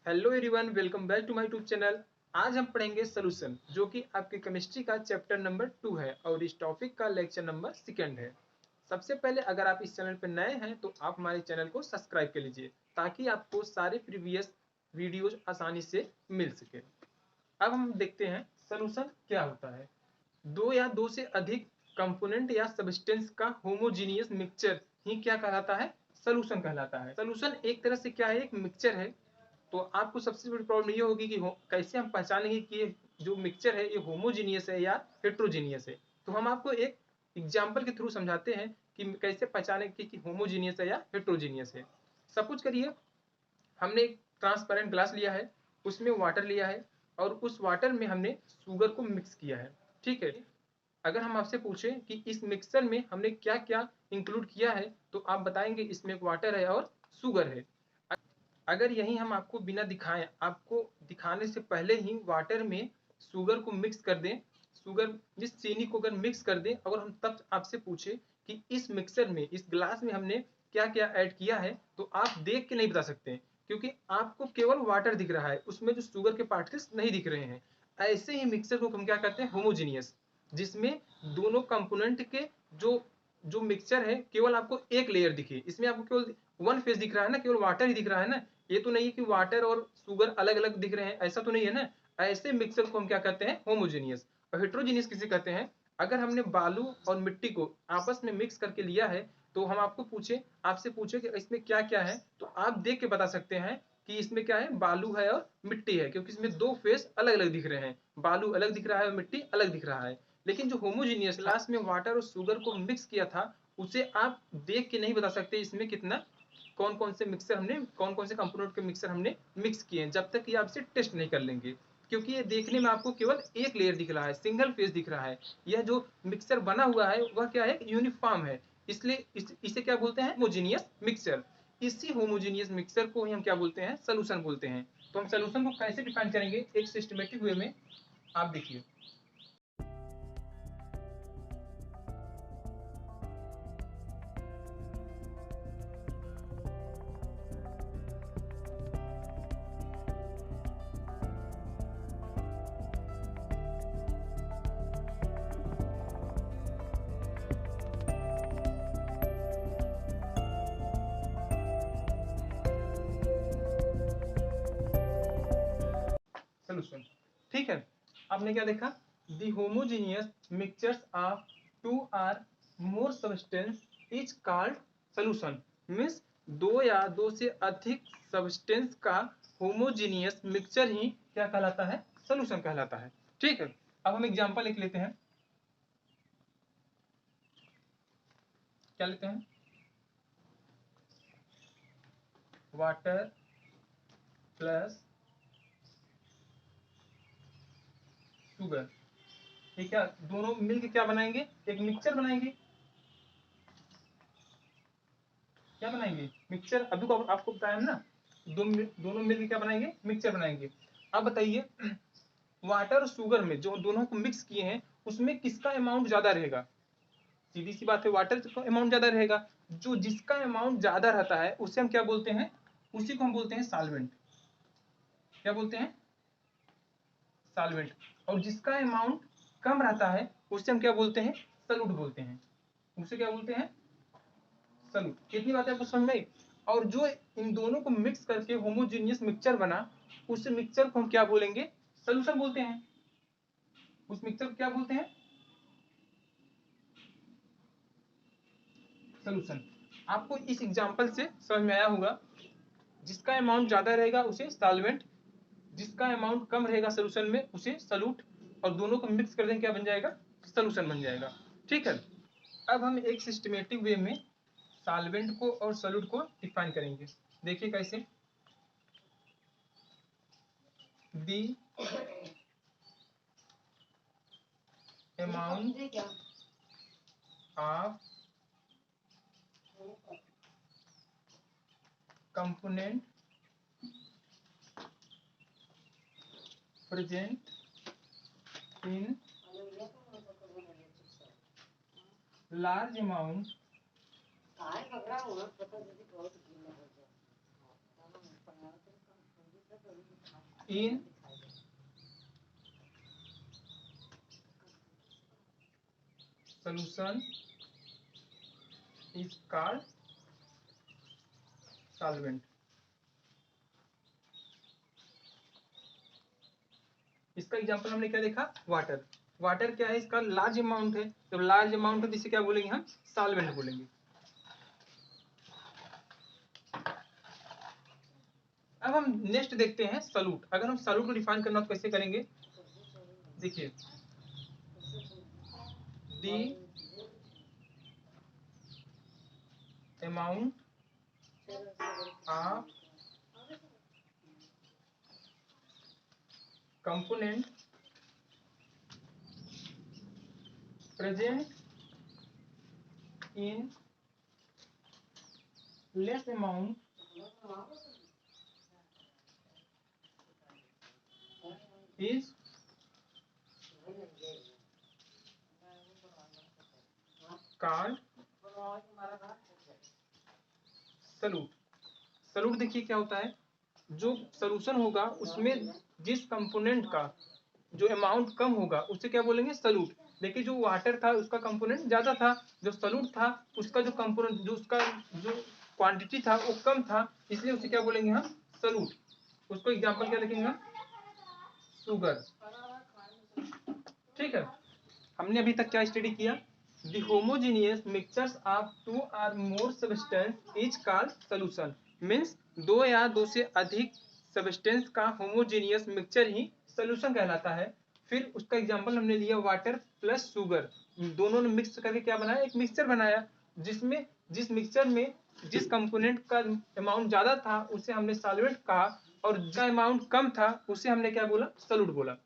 Hello everyone, welcome back to my YouTube channel. आज हम पढ़ेंगे सोल्यूशन, जो कि आपके केमिस्ट्री का चैप्टर नंबर 2 है और इस टॉपिक का लेक्चर नंबर 2 है। सबसे पहले अगर आप इस चैनल पर नए हैं तो आप हमारे चैनल को सब्सक्राइब कर लीजिए ताकि आपको सारे प्रीवियस वीडियोज आसानी से मिल सके। अब हम देखते हैं सोल्यूशन क्या होता है। दो या दो से अधिक कंपोनेंट या सब्सटेंस का होमोजीनियस मिक्सचर ही क्या कहलाता है? सोल्यूशन कहलाता है। सोल्यूशन एक तरह से क्या है? एक मिक्सचर है। तो आपको सबसे बड़ी प्रॉब्लम ये होगी कि कैसे हम पहचानेंगे कि ये जो मिक्सचर है ये होमोजीनियस है या हेट्रोजीनियस है। तो हम आपको एक एग्जाम्पल के थ्रू समझाते हैं कि कैसे पहचानेंगे कि होमोजीनियस है या हेट्रोजीनियस है। सपोज करिए हमने एक ट्रांसपेरेंट ग्लास लिया है, उसमें वाटर लिया है और उस वाटर में हमने शुगर को मिक्स किया है। ठीक है, अगर हम आपसे पूछें कि इस मिक्सचर में हमने क्या क्या इंक्लूड किया है तो आप बताएंगे इसमें वाटर है और शुगर है। अगर यही हम आपको बिना दिखाएं, आपको दिखाने से पहले ही वाटर में शुगर को मिक्स कर दें, शुगर इस चीनी को अगर मिक्स कर दें और हम तब आपसे पूछे कि इस मिक्सर में, इस ग्लास में हमने क्या क्या ऐड किया है, तो आप देख के नहीं बता सकते क्योंकि आपको केवल वाटर दिख रहा है, उसमें जो शुगर के पार्टिकल्स नहीं दिख रहे हैं। ऐसे ही मिक्सर को हम क्या कहते हैं? होमोजीनियस, जिसमें दोनों कंपोनेंट के जो जो मिक्सचर है केवल आपको एक लेयर दिखे। इसमें आपको केवल वन फेज दिख रहा है ना, केवल वाटर ही दिख रहा है ना। ये तो नहीं है कि वाटर और शुगर अलग अलग दिख रहे हैं, ऐसा तो नहीं है ना। ऐसे मिक्सर को हम क्या कहते हैं? होमोजीनियस। और हेट्रोजीनियस किसे कहते हैं? अगर हमने बालू और मिट्टी को आपस में मिक्स करके लिया है तो हम आपको पूछे, आपसे पूछे कि इसमें क्या क्या है, तो आप देख के बता सकते हैं कि इसमें क्या है? बालू है और मिट्टी है, क्योंकि इसमें दो फेस अलग अलग दिख रहे हैं, बालू अलग दिख रहा है और मिट्टी अलग दिख रहा है। लेकिन जो होमोजीनियस ग्लास में वाटर और शुगर को मिक्स किया था, उसे आप देख के नहीं बता सकते इसमें कितना, कौन कौन से मिक्सर हमने, कौन कौन से कंपोनेंट के मिक्सर हमने मिक्स किए हैं, जब तक कि आप इसे टेस्ट नहीं कर लेंगे। क्योंकि ये देखने में आपको केवल एक लेयर दिख रहा है, सिंगल फेज दिख रहा है। यह जो मिक्सर बना हुआ है वह क्या है? यूनिफॉर्म है। इसलिए इसे क्या बोलते हैं? Homogeneous mixture. इसी होमोजीनियस मिक्सचर को ही हम क्या बोलते हैं? सोल्यूशन बोलते हैं। तो हम सोल्यूशन को कैसे डिफाइन करेंगे एक सिस्टमेटिक वे में, आप देखिए। सोल्यूशन, ठीक है। आपने क्या देखा? The homogeneous mixtures of two or more substance is called solution. Means दो या दो से अधिक सब्सटेंस का होमोजीनियस मिक्सचर ही क्या कहलाता है? सोल्यूशन कहलाता है। ठीक है, अब हम एग्जांपल लिख लेते हैं। क्या लेते हैं? Water plus sugar. ठीक है, दोनों मिलकर क्या बनाएंगे? एक मिक्सचर बनाएंगे। क्या बनाएंगे? मिक्सचर। अभी को आपको बताया ना, दोनों मिलकर क्या बनाएंगे? मिक्सचर बनाएंगे। अब बताइए, वाटर और शुगर में जो दोनों को मिक्स किए हैं उसमें किसका अमाउंट ज्यादा रहेगा? सीधी सी बात है, वाटर का अमाउंट ज्यादा रहेगा। जो जिसका अमाउंट ज्यादा रहता है उसे हम क्या बोलते हैं? उसी को हम बोलते हैं सॉल्वेंट। क्या बोलते हैं? सॉल्वेंट। और जिसका अमाउंट कम रहता है उसे हम क्या बोलते हैं? सॉल्यूट बोलते हैं। उसे क्या बोलते हैं? सॉल्यूट। कितनी बातें आपको समझ में आई? और जो इन दोनों को मिक्स करके होमोजीनियस मिक्सचर बना, उस मिक्सचर को हम क्या बोलेंगे? सोल्यूशन बोलते हैं। उस मिक्सचर को क्या बोलते हैं? सोल्यूशन। आपको इस एग्जांपल से समझ में आया होगा। जिसका अमाउंट ज्यादा रहेगा उसे सॉल्वेंट, जिसका अमाउंट कम रहेगा सोल्यूशन में उसे सॉल्यूट, और दोनों को मिक्स कर देंगे क्या बन जाएगा? सोल्यूशन बन जाएगा। ठीक है, अब हम एक सिस्टमेटिक वे में सॉल्वेंट को और सॉल्यूट को डिफाइन करेंगे। देखिए कैसे। The amount of component present in large amount in solution is called solvent। इसका एग्जांपल हमने क्या देखा, वाटर। वाटर क्या है, इसका लार्ज अमाउंट है, जब लार्ज अमाउंट है तो इसे क्या बोलेंगे हम, सॉल्वेंट बोलेंगे। अब हम नेक्स्ट देखते हैं सॉल्यूट। अगर हम सॉल्यूट को डिफाइन करना तो कैसे करेंगे, देखिए the amount of component present in less amount is called solute. Solute देखिए क्या होता है, जो सॉल्यूशन होगा उसमें जिस कंपोनेंट का जो अमाउंट कम होगा उसे क्या बोलेंगे, सॉल्यूट। देखिए जो वाटर था उसका कंपोनेंट ज्यादा था, जो सॉल्यूट था उसका जो कंपोनेंट जो उसका जो क्वांटिटी था वो कम था, इसलिए उसे क्या बोलेंगे हम, सॉल्यूट। उसको एग्जांपल क्या लिखेंगे, शुगर। ठीक है, हमने अभी तक क्या स्टडी किया, the homogeneous mixtures of two or more substance is called solution. Means दो या दो से अधिक सब्सटेंस का होमोजेनियस मिक्सचर ही सॉल्यूशन कहलाता है। फिर उसका एग्जांपल हमने लिया वाटर प्लस शुगर, दोनों ने मिक्स करके क्या बनाया, एक मिक्सचर बनाया, जिसमें जिस मिक्सचर में जिस कंपोनेंट का अमाउंट ज्यादा था उसे हमने सॉल्वेंट कहा, और जिसका अमाउंट कम था उसे हमने क्या बोला, सॉल्यूट बोला।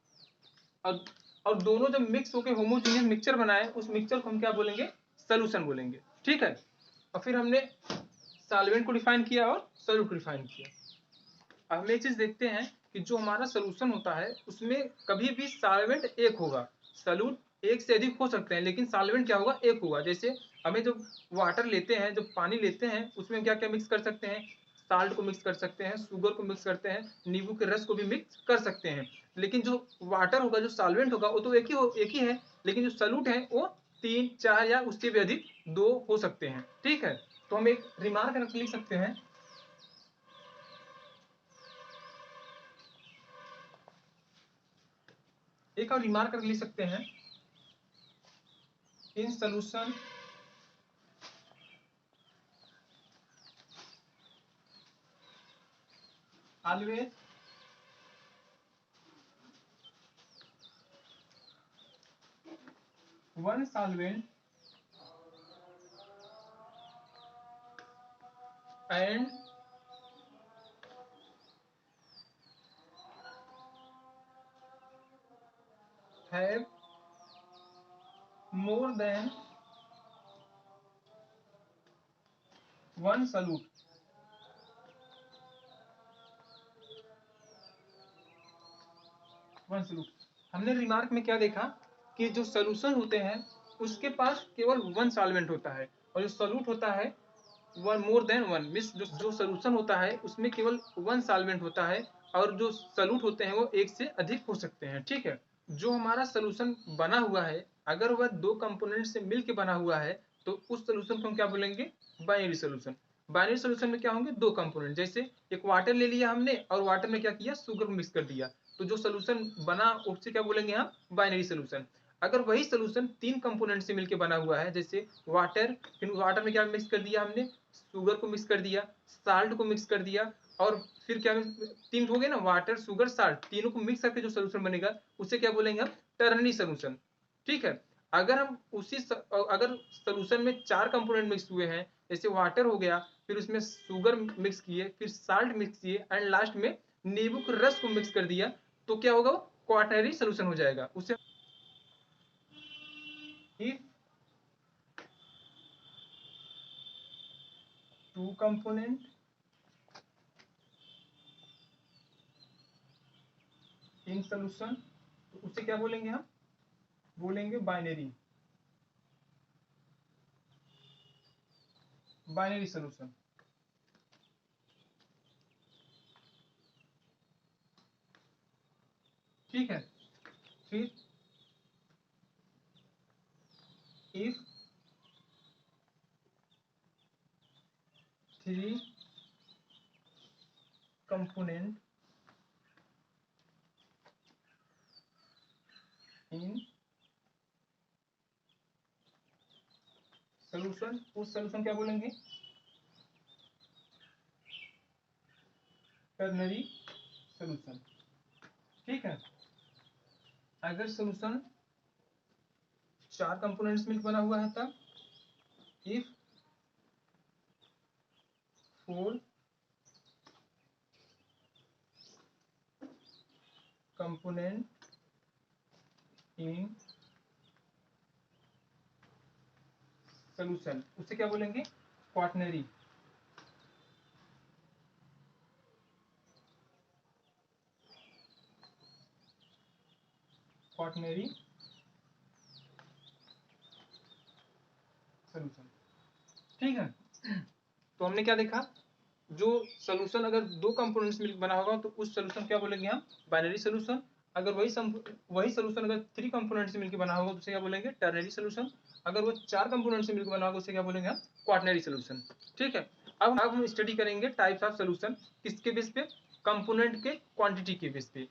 और और दोनों जब मिक्स होकर होमोजेनियस मिक्सचर बनाए उस मिक्सचर को हम क्या बोलेंगे, सॉल्यूशन बोलेंगे। ठीक है, और फिर हमने सॉल्वेंट को डिफाइन किया और सॉल्यूट को डिफाइन किया। अब हम एक चीज देखते हैं कि जो हमारा सॉल्यूशन होता है उसमें कभी भी सॉल्वेंट एक होगा, सॉल्यूट एक से अधिक हो सकते हैं लेकिन सॉल्वेंट क्या होगा, एक होगा। जैसे हमें जब वाटर लेते हैं, जब पानी लेते हैं, उसमें क्या क्या मिक्स कर सकते हैं, साल्ट को मिक्स कर सकते हैं, शुगर को मिक्स करते हैं, नींबू के रस को भी मिक्स कर सकते हैं। लेकिन जो वाटर होगा, जो सॉल्वेंट होगा, वो तो एक ही है, लेकिन जो सॉल्यूट है वो 3, 4 या उससे भी अधिक 2 हो सकते हैं। ठीक है, तो हम एक रिमार्क लिख सकते हैं, एक और रिमार्क लिख सकते हैं, in solution always one solvent and have more than one solute। One solute, हमने रिमार्क में क्या देखा कि जो सॉल्यूशन होते हैं उसके पास केवल वन सॉल्वेंट होता है, और जो सॉल्यूट होता है one more than one, means जो सॉल्यूशन होता है उसमें केवल वन सॉल्वेंट होता है, और जो सॉल्यूट होते हैं वो एक से अधिक हो सकते हैं। ठीक है, जो हमारा सॉल्यूशन बना हुआ है अगर वह दो कंपोनेंट से मिलकर बना हुआ है तो उस सॉल्यूशन को हम क्या बोलेंगे, बाइनरी सॉल्यूशन। बाइनरी सॉल्यूशन में क्या होंगे, दो कंपोनेंट, जैसे एक वाटर ले लिया हमने और वाटर में क्या किया, शुगर को मिक्स कर दिया, तो जो सॉल्यूशन बना उससे क्या बोलेंगे हम, बाइनरी सॉल्यूशन। अगर वही सॉल्यूशन तीन कंपोनेंट से मिलकर बना हुआ है, जैसे वाटर, फिर वाटर में क्या मिक्स कर दिया हमने, शुगर को मिक्स कर दिया, साल्ट को मिक्स कर दिया, और फिर क्या, तीन हो गए ना, वाटर शुगर साल्ट, तीनों को मिक्स करके जो सोल्यूशन बनेगा उसे क्या बोलेंगे हम, टर्नरी सोल्यूशन। ठीक है, अगर हम अगर सोल्यूशन में चार कंपोनेंट मिक्स हुए हैं, जैसे वाटर हो गया, फिर उसमें शुगर मिक्स किए, फिर साल्ट मिक्स किए, एंड लास्ट में नींबू के रस को मिक्स कर दिया, तो क्या होगा, वो क्वाटरनरी सोल्यूशन हो जाएगा। उसे if two component in solution, तो उसे क्या बोलेंगे हम, बोलेंगे बाइनरी, बाइनरी सोल्यूशन। ठीक है। फिर इफ 3 कंपोनेंट इन सॉल्यूशन, उस सॉल्यूशन क्या बोलेंगे, टर्नरी सॉल्यूशन। ठीक है। अगर सॉल्यूशन 4 कंपोनेंट्स मिलकर बना हुआ है तब इफ 4 कंपोनेंट इन सॉल्यूशन, उसे क्या बोलेंगे, क्वाटनरी। Quaternary solution. ठीक है। तो हमने क्या देखा, जो सॉल्यूशन अगर 2 कंपोनेंट्स मिलकर बना होगा तो उस सॉल्यूशन क्या बोलेंगे हम, बाइनरी सॉल्यूशन। अगर वही सॉल्यूशन अगर 3 कंपोनेंट से मिलकर बना होगा तो उसे क्या बोलेंगे, टर्नरी सॉल्यूशन। अगर वो 4 कंपोनेंट से मिलकर बना होगा उसे क्या बोलेंगे हम, क्वाटनरी सॉल्यूशन। ठीक है। अब हम स्टडी करेंगे टाइप्स ऑफ सॉल्यूशन, किसके बेस पे, कंपोनेंट के क्वांटिटी के बेस पे।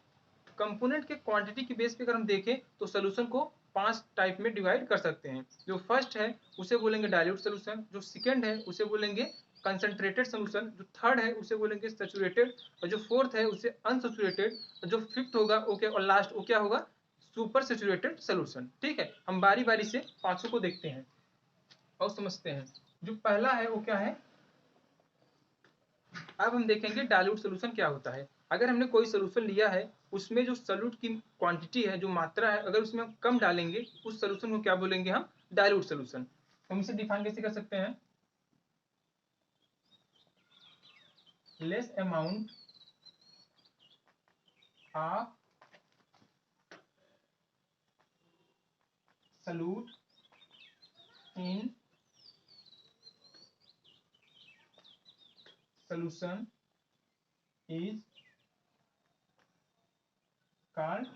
कंपोनेंट के क्वांटिटी के बेस पे अगर हम देखें तो सोल्यूशन को 5 टाइप में डिवाइड कर सकते हैं। जो फर्स्ट है उसे बोलेंगे डाइल्यूट सोल्यूशन, जो सेकंड है उसे बोलेंगे कंसंट्रेटेड सोल्यूशन, जो थर्ड है उसे बोलेंगे सैचुरेटेड, और जो फोर्थ है उसे अनसैचुरेटेड, और जो फिफ्थ होगा ओके, और लास्ट वो क्या होगा, सुपर सैचुरेटेड सोल्यूशन। ठीक है। हम बारी बारी से पांचों को देखते हैं और समझते हैं। जो पहला है वो क्या है, अब हम देखेंगे डाइल्यूट सोल्यूशन क्या होता है। अगर हमने कोई सोल्यूशन लिया है, उसमें जो सॉल्यूट की क्वांटिटी है, जो मात्रा है, अगर उसमें हम कम डालेंगे उस सोल्यूशन को क्या बोलेंगे हम, डाइल्यूट सोल्यूशन। हम इसे डिफाइन कैसे कर सकते हैं, less amount of solute in solution is called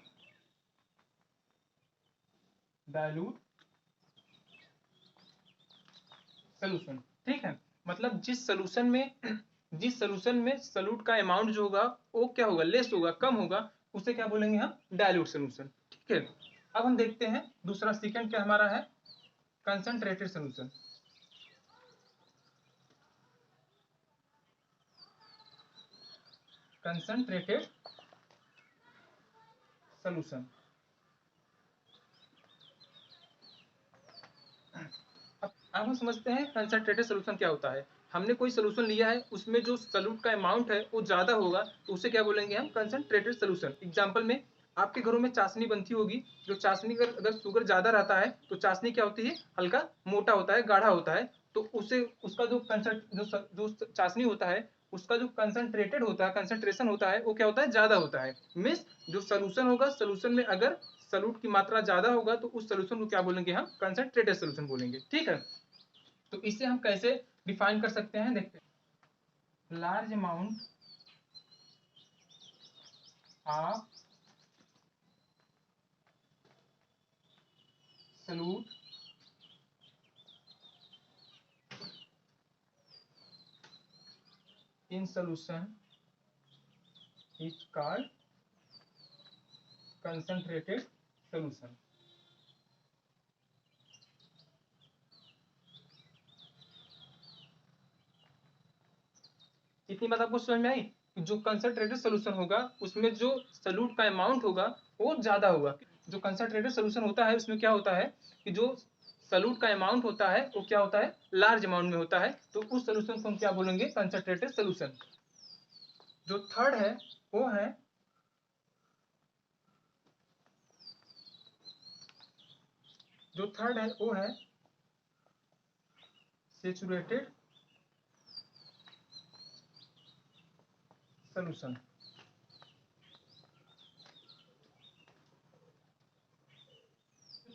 dilute solution। ठीक है। मतलब जिस सोल्यूशन में सॉल्यूट का अमाउंट जो होगा वो क्या होगा, लेस होगा, कम होगा, उसे क्या बोलेंगे हम, डाइल्यूट सोल्यूशन। ठीक है। अब हम देखते हैं दूसरा, सेकंड क्या हमारा है, कंसंट्रेटेड सोल्यूशन। Concentrated solution. अब हम समझते हैं कंसंट्रेटेड सोल्यूशन क्या होता है। हमने कोई सोल्यूशन लिया है, उसमें जो सॉल्यूट का अमाउंट है वो ज्यादा होगा तो उसे क्या बोलेंगे हम, कंसंट्रेटेड सोल्यूशन। एग्जांपल में आपके घरों में चाशनी बनती होगी, जो चाशनी का अगर शुगर ज्यादा रहता है तो चाशनी क्या होती है, हल्का मोटा होता है, गाढ़ा होता है, तो उसे उसका जो चाशनी होता है उसका जो कंसंट्रेटेड होता है, कंसंट्रेशन होता है वो क्या होता है, ज्यादा होता है। मीन्स जो सोल्यूशन होगा, सोल्यूशन में अगर सॉल्यूट की मात्रा ज्यादा होगा तो उस सोल्यूशन को क्या बोलेंगे हम, कंसंट्रेटेड सोल्यूशन बोलेंगे। ठीक है। तो इसे हम कैसे डिफाइन कर सकते हैं, देखते हैं। Large amount of solute in solution is called concentrated solution. इतनी बात आपको समझ में आई, जो कंसंट्रेटेड सोल्यूशन होगा उसमें जो सॉल्यूट का अमाउंट होगा वो ज्यादा होगा। जो कंसंट्रेटेड सोल्यूशन होता है उसमें क्या होता है कि जो सॉल्यूट का अमाउंट होता है वो क्या होता है, लार्ज अमाउंट में होता है, तो उस सोल्यूशन को हम क्या बोलेंगे, कंसंट्रेटेड सोल्यूशन। जो थर्ड है वो है सैचुरेटेड सोल्यूशन।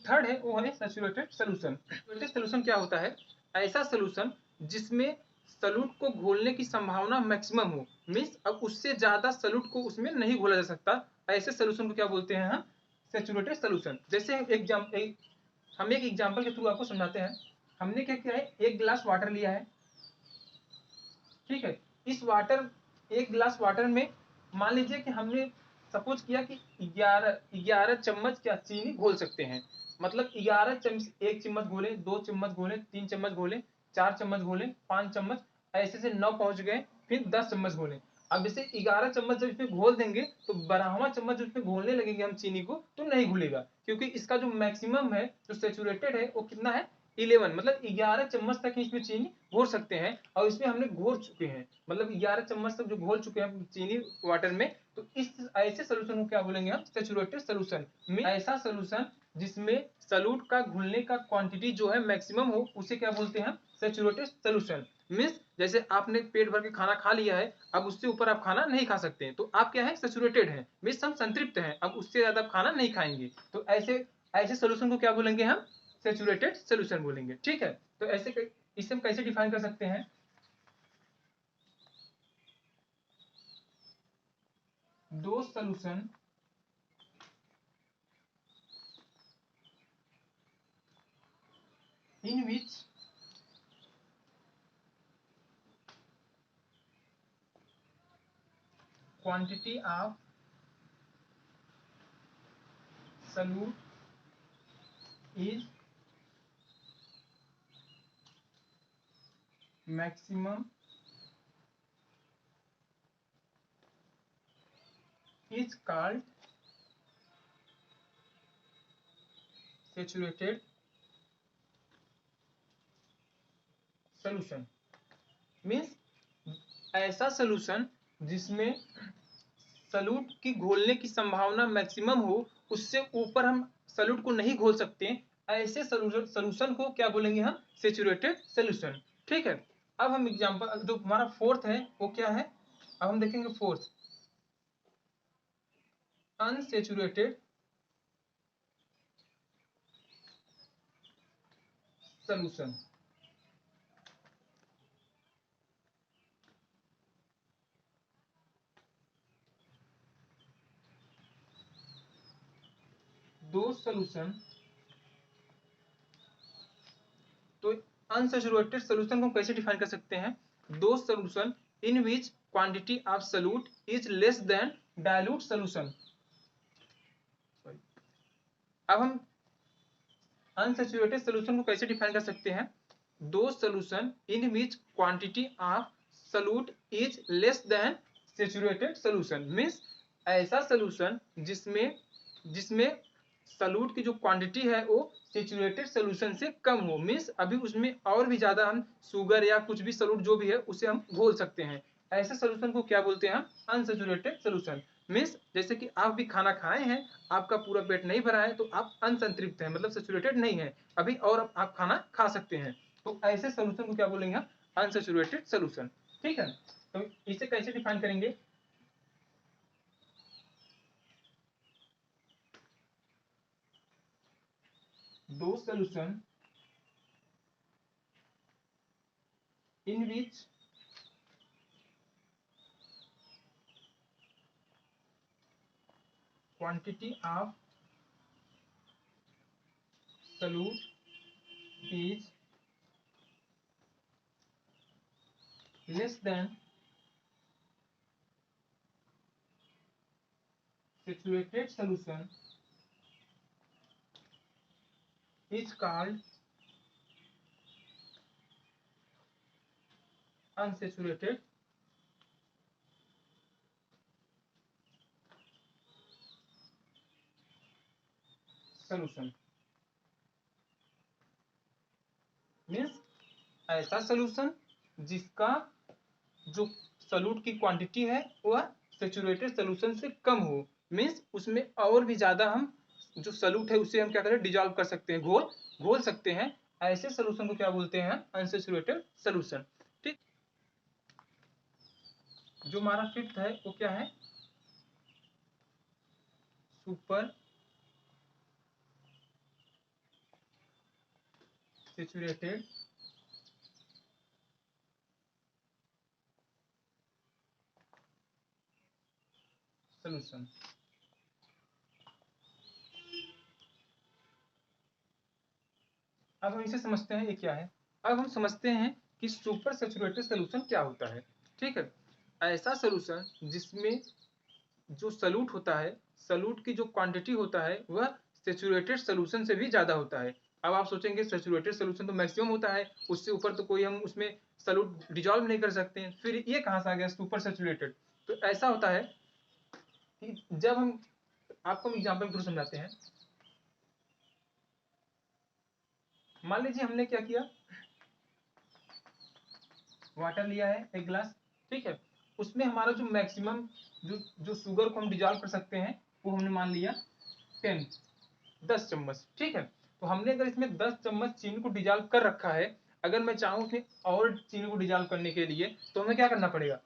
थर्ड है वो है सैचुरेटेड सोल्यूशन। सैचुरेटेड सोल्यूशन क्या होता है, ऐसा सोल्यूशन जिसमें सॉल्यूट को घोलने की संभावना मैक्सिमम हो, मींस अब उससे ज्यादा सॉल्यूट को उसमें नहीं घोला जा सकता, ऐसे सोल्यूशन को क्या बोलते हैं हम? Saturated solution. जैसे हम एक एग्जांपल के थ्रू आपको समझाते हैं। हमने क्या किया है, एक गिलास वाटर लिया है, ठीक है। इस वाटर एक गिलास वाटर में मान लीजिए कि हमने सपोज किया कि 11 चम्मच क्या चीनी घोल सकते हैं। मतलब 11 चम्मच, 1 चम्मच घोले, 2 चम्मच घोले, 3 चम्मच घोले, 4 चम्मच घोले, 5 चम्मच, ऐसे से 9 पहुंच गए, फिर 10 चम्मच घोले। अब इसे 11 चम्मच जब इसमें घोल देंगे तो 12वां चम्मच उसमें घोलने लगेंगे हम चीनी को, तो नहीं घुलेगा, क्योंकि इसका जो मैक्सिमम है, जो सेचुरेटेड है, वो कितना है? 11। मतलब 11 चम्मच तक इसमें चीनी घोल सकते हैं, और इसमें हमने घोल चुके हैं, मतलब 11 चम्मच तक जो घोल चुके हैं चीनी वाटर में। तो इस ऐसे सोल्यूशन को क्या बोलेंगे हम? Saturated solution. ऐसा सोल्यूशन जिसमें सॉल्यूट का घुलने का क्वांटिटी जो है मैक्सिमम हो, उसे क्या बोलते हैं? Saturated solution. मीन्स जैसे आपने पेट भर के खाना खा लिया है, अब उससे ऊपर आप खाना नहीं खा सकते, तो आप क्या है? सैचुरेटेड हैं। मीन्स हम संतृप्त हैं, अब उससे ज्यादा आप खाना नहीं खाएंगे। तो ऐसे ऐसे सोल्यूशन को क्या बोलेंगे हम? सैचुरेटेड सोल्यूशन बोलेंगे, ठीक है। तो ऐसे इसे हम कैसे डिफाइन कर सकते हैं? दो solution in which quantity of solute is maximum is called saturated solution। Means ऐसा सोल्यूशन जिसमें सॉल्यूट की घोलने की संभावना मैक्सिमम हो, उससे ऊपर हम सॉल्यूट को नहीं घोल सकते, ऐसे सोल्यूशन को क्या बोलेंगे हम? सैचुरेटेड सोल्यूशन, ठीक है। अब हम एग्जांपल, जो हमारा फोर्थ है वो क्या है? अब हम देखेंगे फोर्थ, अनसैचुरेटेड सोल्यूशन। दो सोल्यूशन, तो अनसैचुरेटेड सोल्यूशन को कैसे डिफाइन कर सकते हैं? दो solution in which quantity of solute is less than dilute solution. अब हम अनसैचुरेटेड सोल्यूशन को कैसे डिफाइन कर सकते हैं? दो solution in which quantity of solute is less than saturated solution. Means ऐसा सोल्यूशन जिसमें जिसमें सॉल्यूट की जो क्वांटिटी है वो सैचुरेटेड सोल्यूशन से कम हो। मींस अभी उसमें और भी ज्यादा हम शुगर या कुछ भी सॉल्यूट जो भी है उसे हम घोल सकते हैं। ऐसे सोल्यूशन को क्या बोलते हैं हम? Unsaturated solution. मीन्स जैसे कि आप भी खाना खाए हैं, आपका पूरा पेट नहीं भरा है, तो आप अनसंतृप्त हैं, मतलब सैचुरेटेड नहीं है, अभी और आप खाना खा सकते हैं। तो ऐसे सोल्यूशन को क्या बोलेंगे हम? अनसैचुरेटेड सोल्यूशन, ठीक है। तो इसे कैसे डिफाइन करेंगे? दो solution in which quantity of solute is less than saturated solution is called unsaturated solution। Means ऐसा सोल्यूशन जिसका जो सॉल्यूट की क्वांटिटी है वह सैचुरेटेड सोल्यूशन से कम हो। मीन्स उसमें और भी ज्यादा हम जो सॉल्यूट है उसे हम क्या करें? डिजॉल्व कर सकते हैं, घोल सकते हैं। ऐसे सोल्यूशन को क्या बोलते हैं? अनसैचुरेटेड सोल्यूशन, ठीक। जो हमारा फिफ्थ है वो क्या है? Super saturated solution. अब हम इसे समझते हैं ये क्या है। अब हम समझते हैं कि सुपर सैचुरेटेड सोल्यूशन क्या होता है। ठीक है, ऐसा सोल्यूशन जिसमें जो सलूट होता है, सलूट की जो क्वांटिटी होता है वह सैचुरेटेड सोल्यूशन से भी ज़्यादा होता है। अब आप सोचेंगे सैचुरेटेड सोल्यूशन तो मैक्सिमम होता है, उससे ऊपर तो कोई हम उसमें सलूट डिजॉल्व नहीं कर सकते हैं, फिर ये कहाँ से आ गया सुपर सैचुरेटेड। तो ऐसा होता है कि जब हम आपको हम एग्जाम्पल के थ्रू समझाते हैं। मान लीजिए हमने क्या किया, वाटर लिया है एक गिलास, ठीक है, उसमें हमारा जो मैक्सिमम जो जो शुगर को हम डिजॉल्व कर सकते हैं वो हमने मान लिया 10, 10 चम्मच, ठीक है। तो हमने अगर इसमें 10 चम्मच चीनी को डिजॉल्व कर रखा है, अगर मैं चाहूँ उसमें और चीनी को डिजॉल्व करने के लिए तो हमें क्या करना पड़ेगा,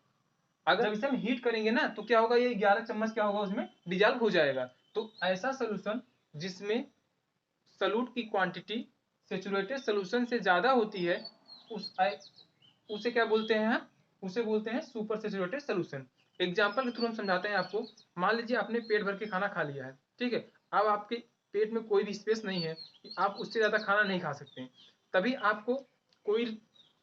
अगर जब इसे हम हीट करेंगे ना तो क्या होगा, ये 11 चम्मच क्या होगा उसमें डिजॉल्व हो जाएगा। तो ऐसा सोल्यूशन जिसमें सलूट की क्वांटिटी सेचुरेटेड सोल्यूशन से ज्यादा होती है उस उसे क्या बोलते हैं, उसे बोलते हैं सुपर सैचुरेटेड सोल्यूशन। एग्जांपल के थ्रू हम समझाते हैं आपको। मान लीजिए आपने पेट भर के खाना खा लिया है, ठीक है, अब आपके पेट में कोई भी स्पेस नहीं है कि आप उससे ज्यादा खाना नहीं खा सकते हैं। तभी आपको कोई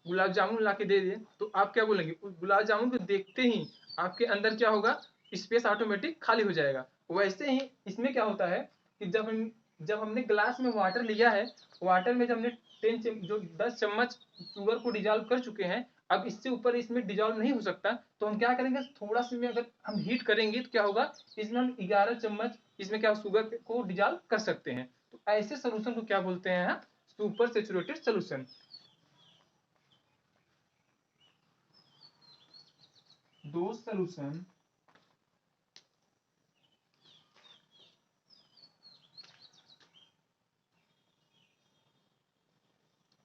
गुलाब जामुन ला के दे दे तो आप क्या बोलेंगे, गुलाब जामुन को देखते ही आपके अंदर क्या होगा, स्पेस ऑटोमेटिक खाली हो जाएगा। वैसे ही इसमें क्या होता है कि जब हमने ग्लास में वाटर लिया है, वाटर में जब हमने 10 चम्मच शुगर को डिजॉल्व कर चुके हैं, अब इससे ऊपर इसमें डिजॉल्व नहीं हो सकता, तो हम क्या करेंगे, थोड़ा सा में अगर हम हीट करेंगे तो क्या होगा, इसमें हम 11 चम्मच इसमें क्या शुगर को डिजॉल्व कर सकते हैं। तो ऐसे सोल्यूशन को क्या बोलते हैं, super saturated solution. Those solution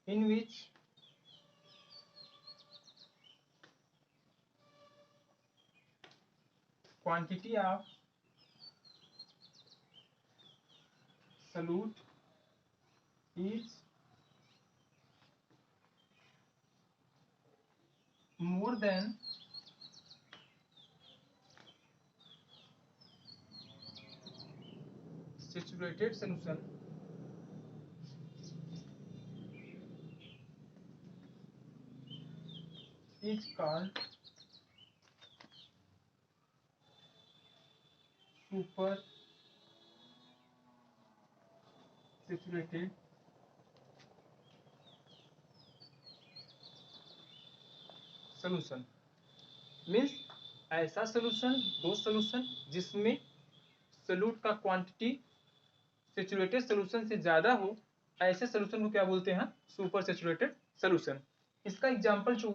in which quantity of solute is more than saturated solution is called super saturated solution। Means ऐसा सोल्यूशन, दो सोल्यूशन जिसमें सोल्यूट का क्वांटिटी सेचुरेटेड सोल्यूशन से ज्यादा हो, ऐसे सोल्यूशन को क्या बोलते हैं, सुपर सेचुरेटेड सोल्यूशन। इसका एग्जांपल जो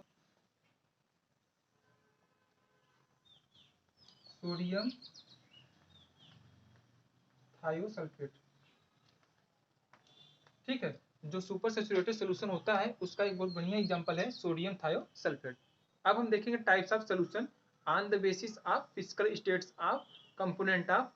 सोडियम थायोसल्फेट, ठीक है, जो सुपर सैचुरेटेड सोल्यूशन होता है उसका एक बहुत बढ़िया एग्जांपल है सोडियम थायोसल्फेट। अब हम देखेंगे types of solution on the basis of physical states of component of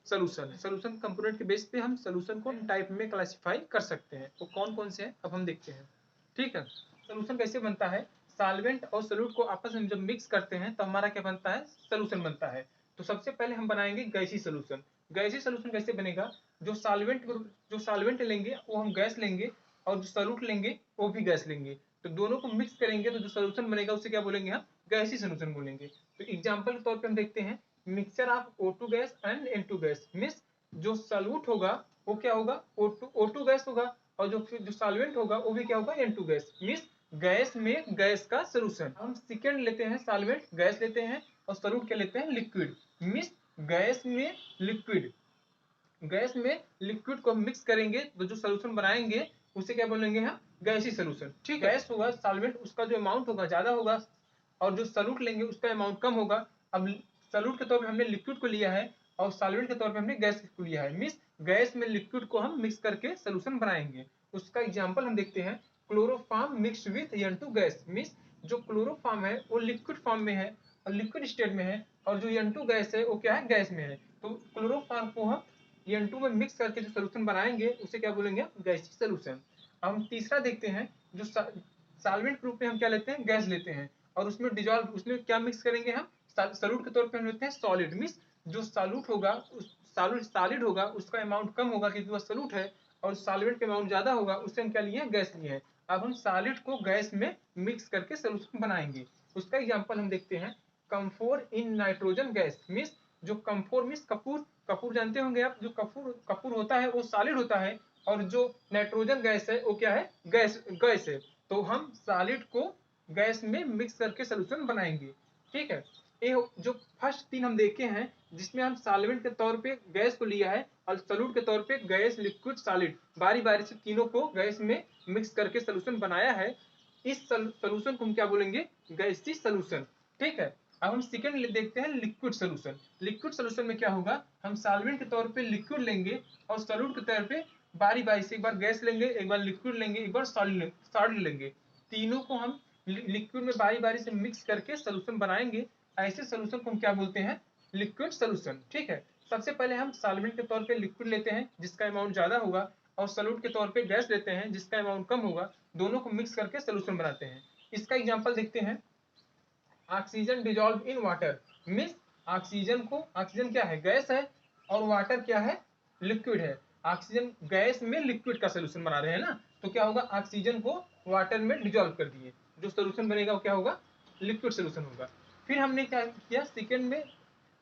solution. Solution component के बेस पे हम सोल्यूशन को टाइप में क्लासिफाई कर सकते हैं, वो कौन कौन से हैं अब हम देखते हैं। ठीक है, सोल्यूशन कैसे बनता है, सॉल्वेंट और सोल्यूट को आपस में जब मिक्स करते हैं तो हमारा क्या बनता है, सोल्यूशन बनता है। तो सबसे पहले हम बनाएंगे गैसीय सोल्यूशन। गैसीय सोल्यूशन कैसे बनेगा, जो सॉल्वेंट लेंगे वो हम गैस लेंगे, और जो सोल्यूट लेंगे वो भी गैस लेंगे, तो दोनों को मिक्स करेंगे तो जो सोल्यूशन बनेगा उसे क्या बोलेंगे, हम गैसीय सोल्यूशन बोलेंगे। तो एग्जांपल के तौर पे हम देखते हैं mixture of O2 gas and N2 gas. Means जो सॉल्यूट होगा वो क्या होगा, O2 गैस होगा, और जो सॉल्वेंट होगा वो भी क्या होगा, N2 गैस। मींस गैस में गैस का सोल्यूशन। हम सेकंड लेते हैं सॉल्वेंट गैस लेते हैं, और सोल्यूट क्या लेते हैं, लिक्विड। मींस गैस में लिक्विड, गैस में लिक्विड को मिक्स करेंगे तो जो सोल्यूशन बनाएंगे उसे क्या बोलेंगे, हम गैसीय सोल्यूशन। ठीक है, गैस होगा सॉल्वेंट उसका जो अमाउंट होगा ज्यादा होगा, और जो सोल्यूट लेंगे उसका अमाउंट कम होगा। अब सोल्यूट के तौर पे हमने लिक्विड को लिया है, और सॉल्वेंट के तौर पे हमने गैस को लिया है। मींस गैस में लिक्विड को हम मिक्स करके सोल्यूशन बनाएंगे। उसका एग्जांपल हम देखते हैं, chloroform mixed with N2 gas. Means जो क्लोरोफॉर्म है वो लिक्विड फॉर्म में है और लिक्विड स्टेट में है, और जो N2 गैस है वो क्या है, गैस में है। तो क्लोरोफॉर्म को हम N2 में मिक्स करके जो सोल्यूशन बनाएंगे उसे क्या बोलेंगे, गैसीय सोल्यूशन। अब हम तीसरा देखते हैं, जो सॉल्वेंट रूप में हम क्या लेते हैं, गैस लेते हैं, और उसमें डिजॉल्व, उसमें क्या मिक्स करेंगे, हम सॉल्यूट के तौर पे हम लेते हैं सॉलिड। मींस जो सॉल्यूट होगा, उस सॉलिड होगा उसका अमाउंट कम होगा क्योंकि वह सॉल्यूट है, और सॉल्वेंट का अमाउंट ज्यादा होगा उससे हम क्या लिए हैं, गैस लिए हैं। अब हम सॉलिड को गैस में मिक्स करके सोल्यूशन बनाएंगे। उसका एग्जांपल हम देखते हैं, कम्फोर इन नाइट्रोजन गैस। मीन्स जो कम्फोर मीन्स कपूर, कपूर जानते होंगे आप, जो कपूर कपूर होता है वो सॉलिड होता है, और जो नाइट्रोजन गैस है वो क्या है, गैस गैस है। तो हम सॉलिड को गैस में मिक्स करके सोल्यूशन बनाएंगे। ठीक है, ये जो फर्स्ट तीन हम देखे हैं जिसमें हम सॉल्वेंट के तौर पे गैस को लिया है और सॉल्यूट के तौर पे गैस, लिक्विड, सॉलिड, बारी बारी से तीनों को गैस में मिक्स करके सोल्यूशन बनाया है। इस सोल्यूशन को हम क्या बोलेंगे, गैसीय सोल्यूशन। ठीक है, अब हम सेकंड देखते हैं, लिक्विड सोल्यूशन। लिक्विड सोल्यूशन में क्या होगा, हम सॉल्वेंट के तौर पे लिक्विड लेंगे और सॉल्यूट के तौर पे बारी बारी से एक बार गैस लेंगे, एक बार लिक्विड लेंगे, एक बार सॉलिड लेंगे। तीनों को हम लिक्विड में बारी बारी से मिक्स करके सोल्यूशन बनाएंगे। ऐसे सोल्यूशन को हम क्या बोलते हैं, लिक्विड सोल्यूशन। ठीक है, सबसे पहले हम सॉल्वेंट के तौर पे लिक्विड लेते हैं जिसका अमाउंट ज्यादा होगा, और सॉल्यूट के तौर पे गैस लेते हैं जिसका अमाउंट कम होगा। दोनों को मिक्स करके सोल्यूशन बनाते हैं। इसका एग्जांपल देखते हैं, oxygen dissolve in water. Means oxygen को, ऑक्सीजन क्या है, गैस है, और वाटर क्या है, लिक्विड है। ऑक्सीजन गैस में लिक्विड का सोल्यूशन बना रहे हैं ना, तो क्या होगा, ऑक्सीजन को वाटर में डिजॉल्व कर दिए, जो सोल्यूशन बनेगा वो क्या होगा, लिक्विड सोल्यूशन होगा। फिर हमने क्या किया, सेकेंड में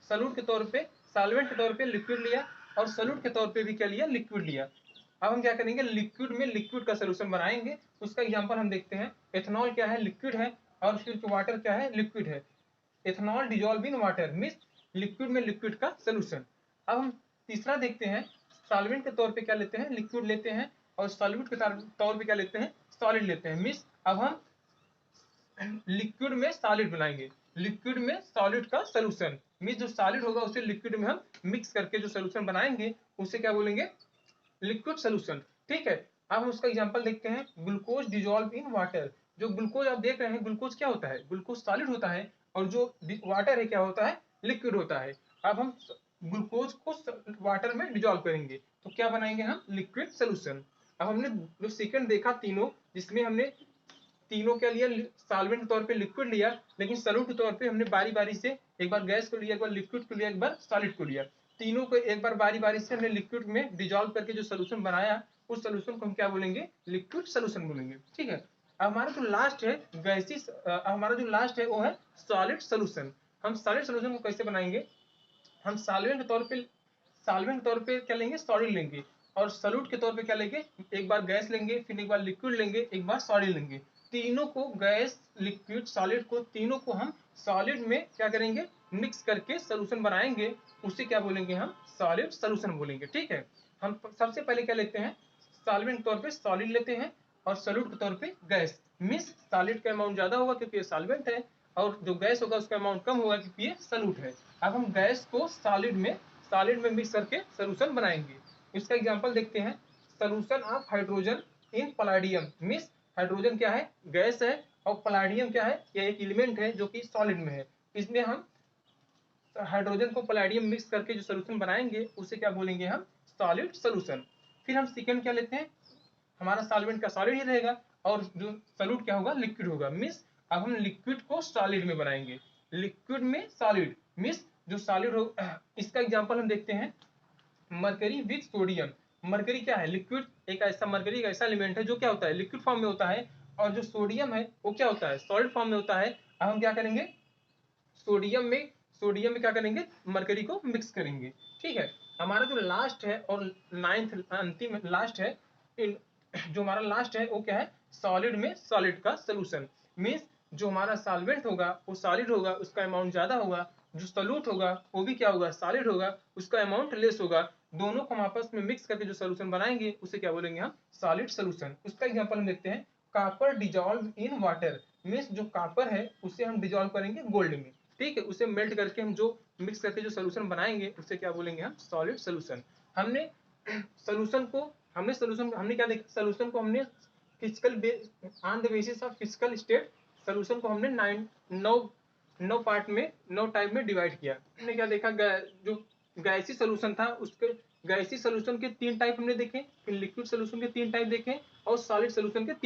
सॉल्यूट के तौर पे, सॉल्वेंट के तौर पे लिक्विड लिया, और सॉल्यूट के तौर पे भी क्या लिया, लिक्विड लिया। अब हम क्या करेंगे, लिक्विड में लिक्विड का सोल्यूशन बनाएंगे। उसका एग्जांपल हम देखते हैं, एथेनॉल क्या है, लिक्विड है, और फिर वाटर क्या है, लिक्विड है। Ethanol dissolve in water means liquid में लिक्विड का सोल्यूशन। अब हम तीसरा देखते हैं, सॉल्वेंट के तौर पे क्या लेते हैं, लिक्विड लेते हैं, और सॉल्यूट के तौर पे क्या लेते हैं, सॉलिड लेते हैं। मीन्स अब हम लिक्विड में सॉलिड बनाएंगे, लिक्विड में सॉलिड का सोल्यूशन। मीन्स जो सॉलिड होगा उसे लिक्विड में हम मिक्स करके जो सोल्यूशन बनाएंगे उसे क्या बोलेंगे, लिक्विड सोल्यूशन। ठीक है, अब हम उसका एग्जांपल देखते हैं, ग्लूकोज डिजॉल्व इन वाटर। जो ग्लूकोज आप देख रहे हैं, ग्लूकोज क्या होता है, ग्लूकोज सॉलिड होता है, और जो वाटर है क्या होता है, लिक्विड होता है। अब हम ग्लूकोज को वाटर में डिजॉल्व करेंगे तो क्या बनाएंगे हम, लिक्विड सोल्यूशन। अब हमने जो सेकंड देखा तीनों, जिसमें हमने तीनों क्या लिया, सॉल्वेंट के तौर पे लिक्विड लिया, लेकिन सॉल्यूट के तौर पे हमने बारी बारी से एक बार गैस को लिया, एक बार लिक्विड को लिया, एक बार सॉलिड को लिया। तीनों को एक बार बारी बारी से हमने लिक्विड में डिजॉल्व करके जो सोल्यूशन बनाया, उस सोल्यूशन को हम क्या बोलेंगे, लिक्विड सोल्यूशन बोलेंगे। ठीक है, अब हमारा जो लास्ट है गैसीय, हमारा जो लास्ट है वो है सॉलिड सोल्यूशन। हम सॉलिड सोल्यूशन को कैसे बनाएंगे, हम सॉल्वेंट के तौर पे, सॉल्वेंट के तौर पे क्या लेंगे, सॉलिड लेंगे, और सॉल्यूट के तौर पे क्या लेंगे, एक बार गैस लेंगे, फिर एक बार लिक्विड लेंगे, एक बार सॉलिड लेंगे। तीनों को, गैस, लिक्विड, सॉलिड को, तीनों को हम सॉलिड में क्या करेंगे, मिक्स करके सोल्यूशन बनाएंगे। उसे क्या बोलेंगे हम, सॉलिड सोल्यूशन बोलेंगे। ठीक है, हम सबसे पहले क्या लेते हैं, सॉल्वेंट के तौर पे सॉलिड लेते हैं, और सॉल्यूट के तौर पे गैस। मीन्स सॉलिड का अमाउंट ज्यादा होगा क्योंकि ये सॉल्वेंट है, और जो गैस होगा उसका अमाउंट कम होगा क्योंकि ये सॉल्यूट है। अब हम गैस को सॉलिड में मिक्स करके सोल्यूशन बनाएंगे। इसका एग्जांपल देखते हैं, solution of hydrogen in Palladium. Means hydrogen क्या है, गैस है, और पलाडियम क्या है, यह एक एलिमेंट है जो कि सॉलिड में है। इसमें हम हाइड्रोजन को पलाडियम मिक्स करके जो सोल्यूशन बनाएंगे उसे क्या बोलेंगे हम, सॉलिड सोल्यूशन। फिर हम सेकंड क्या लेते हैं, हमारा सॉल्वेंट का सॉलिड ही रहेगा, और जो सॉल्यूट क्या होगा, लिक्विड होगा। मीन्स अब हम लिक्विड को सॉलिड में बनाएंगे, लिक्विड में सॉलिड। मीन्स जो सॉलिड हो, इसका एग्जांपल हम देखते हैं, मरकरी विथ सोडियम। मरकरी क्या है, लिक्विड, एक ऐसा मरकरी एक ऐसा एलिमेंट है जो क्या होता है, लिक्विड फॉर्म में होता है, और जो सोडियम है वो क्या होता है, सॉलिड फॉर्म में होता है। अब हम क्या करेंगे, सोडियम में क्या करेंगे, मरकरी को मिक्स करेंगे। ठीक है, हमारा जो लास्ट है और नाइन्थ अंतिम लास्ट है, जो हमारा लास्ट है वो क्या है, सॉलिड में सॉलिड का सोल्यूशन। मीन्स जो हमारा सॉल्वेंट होगा वो सॉलिड होगा, उसका अमाउंट ज्यादा होगा, जो सॉल्यूट होगा वो भी क्या होगा, सॉलिड होगा, उसका अमाउंट लेस होगा। दोनों को हम आपस में मिक्स करके जो सोल्यूशन बनाएंगे उसे क्या बोलेंगे हम, सॉलिड सोल्यूशन। उसका एग्जांपल हम देखते हैं, copper dissolve in water. Means जो कॉपर है उसे हम डिजॉल्व करेंगे गोल्ड में। ठीक है, उसे मेल्ट करके हम जो मिक्स करके जो सोल्यूशन बनाएंगे उसे क्या बोलेंगे हम, सॉलिड सोल्यूशन। हमने सोल्यूशन को, हमने क्या देखा, सोल्यूशन को हमने on the basis of physical state, solution को हमने नौ पार्ट में, 9 टाइप में डिवाइड किया। हमने क्या देखा, जो गैसीय सोल्यूशन था उसके, गैसीय सोल्यूशन के 3 टाइप हमने देखे, फिर लिक्विड सोल्यूशन के 3 टाइप देखे, और सॉलिड सोल्यूशन के 3